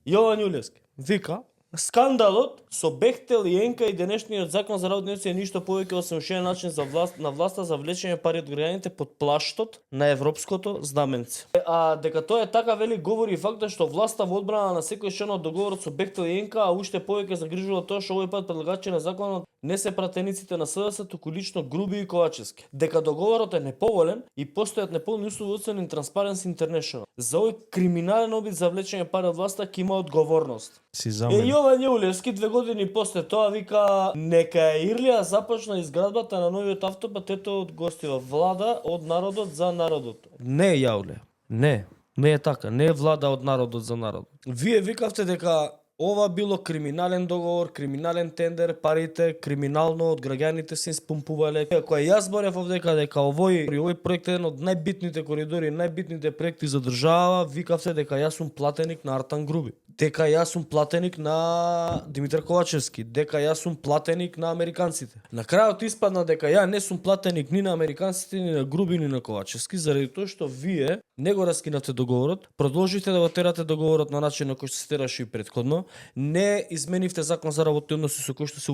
Јован Јулевски вика: скандалот со Бехтел и Енка и денешниот закон за работни односи е ништо повеќе освен ушен начин за на власта за влечење пари од граѓаните под плаштот на европското знаменце. А дека тоа е така, вели, говори и фактот што власта во одбрана на секој член од договорот со Бехтел и Енка, а уште повеќе загрижува тоа што овој пат предлагачи на законот не се пратениците на СДС, туку лично Груби и Ковачевски. Дека договорот е неповолен и постојат неполни услови оценени Transparency International. За овој криминален обид за влечење пари од власта ќе има одговорност. Јован Јулевски 2 години после тоа вика: нека Ирлија започна изградбата на новиот автопат, ето од гостива влада од народот за народот. Не, Јауле, не е така, не е влада од народот за народот. Вие викавте дека ова било криминален договор, криминален тендер, парите криминално од граѓаните се испумпувале. Кога јас зборев овдека дека овој проект е еден од најбитните коридори, најбитните проекти за држава, викавте дека јас сум платеник на Артан Груби, дека јас сум платеник на Димитар Ковачевски, дека јас сум платеник на американците. На крајот испадна дека ја не сум платеник ни на американците, ни на Груби, ни на Ковачевски, заради тоа што вие не го раскинавте договорот, продолжите да го терате договорот на начин на кој што се тераше и претходно, не изменивте закон за работни односи со кој што се